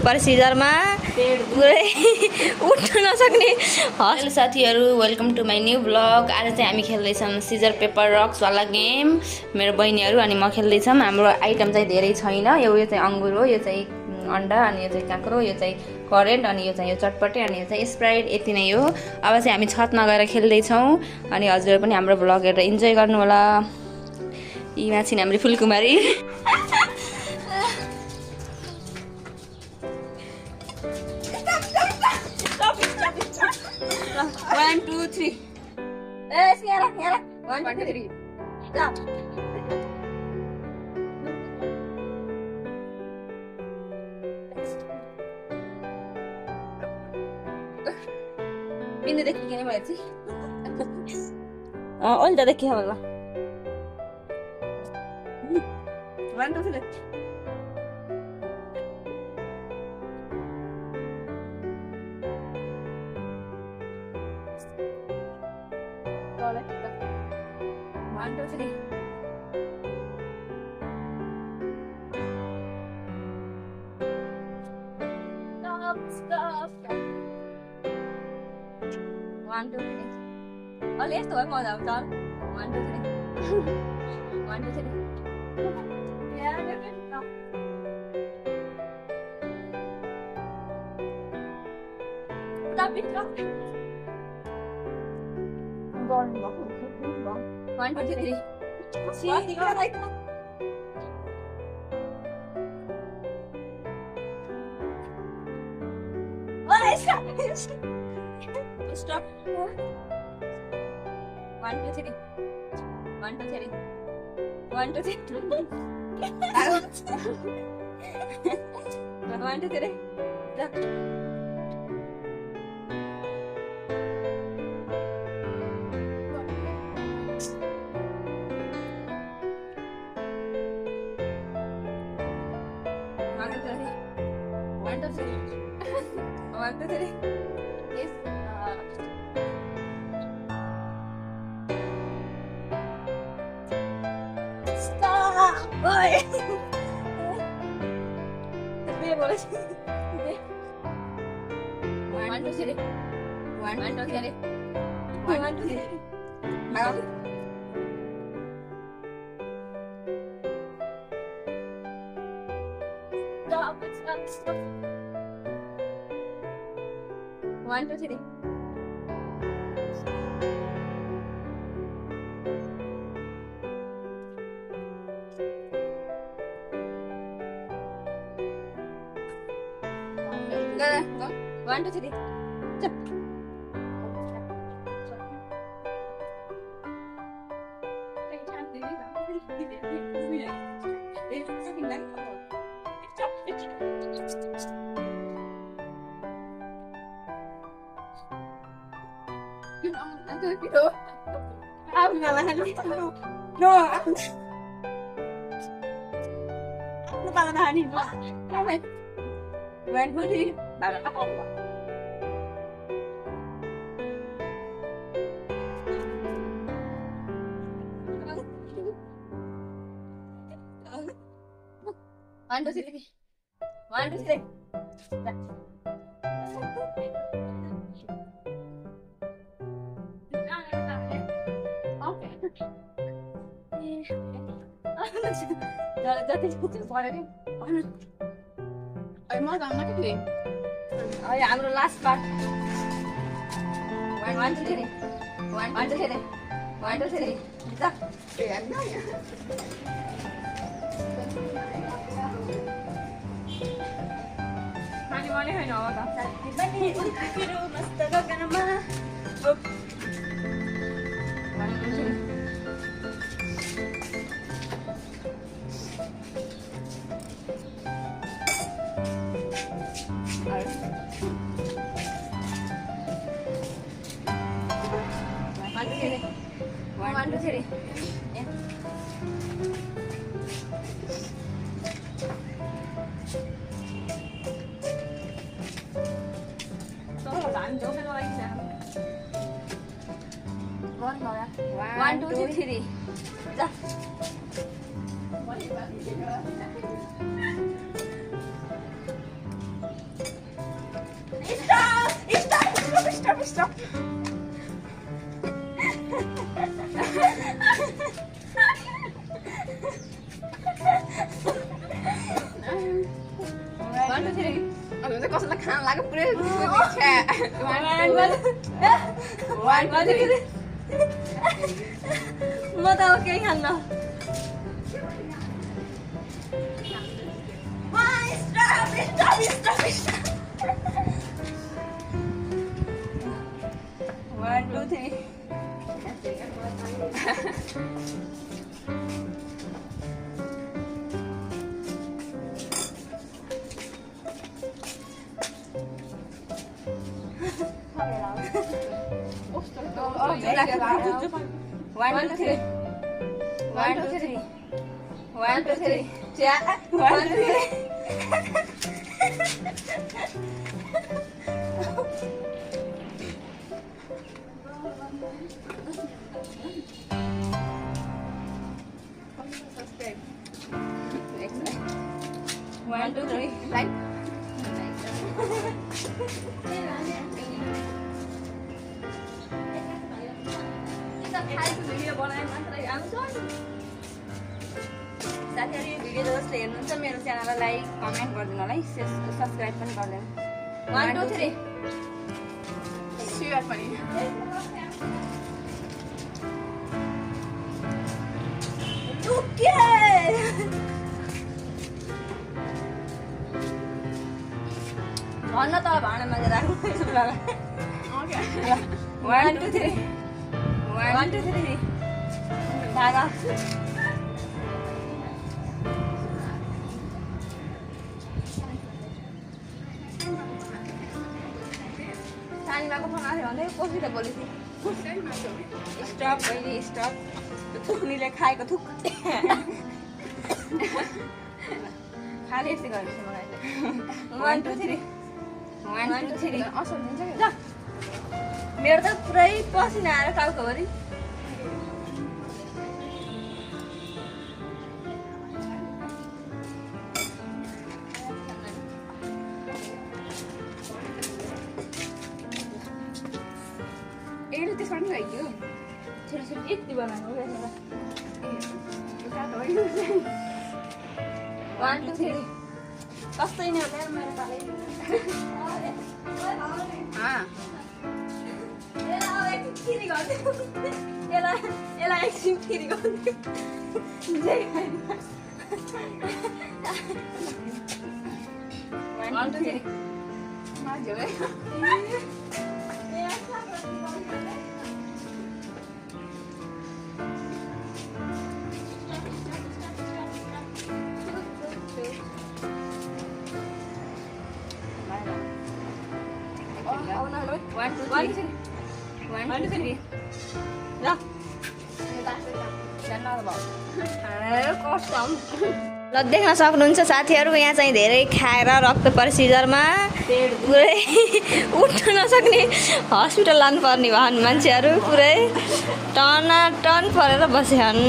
पर्यो सिजरमा पुरै उठ्न नसक्ने। हेलो साथीहरू, welcome to my new blog. आज चाहिँ हामी खेल्दैछौँ सिजर पेपर रक्सवाला गेम। मेरो बहिनीहरू अनि म खेल्दैछौँ। हाम्रो आइटम चाहिँ धेरै छैन। यो चाहिँ अङ्गुर हो, यो चाहिँ अन्डा, अनि यो चाहिँ काँक्रो, यो चाहिँ करेन्ट, अनि यो चाहिँ यो चटपटे, अनि यो चाहिँ स्प्राइट। यति नै हो। अब चाहिँ हामी छतमा गएर खेल्दैछौँ। अनि हजुर पनि हाम्रो ब्लग हेरेर इन्जोय गर्नु होला। यी माछिन् हाम्रो फुलकुमारी। 1 2 3 यहाँ 1 2 3 बिन्दु देखि किन भयो चाहिँ अलि त देखियो होला 1 2 3 1 2 3 stop 1 2 3 अलि यस्तो भयो मजा आउँछ 1 2 3 1 2 3 stop it stop 1 2 3 stop 1 2 3 1 2 3 1 2 3 1 2 3 stop 1 2 3 1 2 3 yes stop boy be bola 1 2 3 1 2 3 1 2 3 stop 1 2 3 go 1 2 3 stop aku ngalahin no aku bakal nahanin mo when huli bakal ako One, two, three. 1 2 3 हाम्रो लास्ट पार्ट 1 2 3 1 2 3 1 2 3 Mani mani होइन होला साथी पनि उठिरो मस्त गगनमा One, two, three. Yeah. One, two, three. Ja. Stop कसैलाई खान लाग्यो पुरै म त अब केही खान्न One, two, three. One, two, three. One, two, three. One, two, three. One, two, three. One, two, three. Like. Video बनाए मात्रै आउँछ साथीहरू यो भिडियो जसले हेर्नुहुन्छ मेरो च्यानललाई लाइक कमेन्ट गरिदिनु होला है सब्सक्राइब पनि गरिदिनु 1 2 3 सेयर पनि ओके भन्न त भाँडामा राख्नु ओके 1 2 3 1 2 3 धागा सानीमाको फोन आयो भने कसैले बोलेको स्टप अहिले स्टप थुक्नीले खाएको थुक खाले यस्तै गरेको छ मलाई 1 2 3 1 2 3 असर दिन्छ कि मेरो त पुरै पसिना आएर टाउकोभरि यसले त्यसमा पनि खाइदियो छोरी छोरी यति बनाएको वान टू थ्री कस्तै नै होला मेरो पाले यसलाई एकछिन फेरि गरिदियो वान टू थ्री ल देख्न सक्नुहुन्छ साथीहरू यहाँ चाहिँ धेरै खाएर रक्त पऱ्यो सिजरमा पुरै उठ्न नसक्ने हस्पिटल लानुपर्ने भन् मान्छेहरू पुरै टनाटन परेर बसेछन्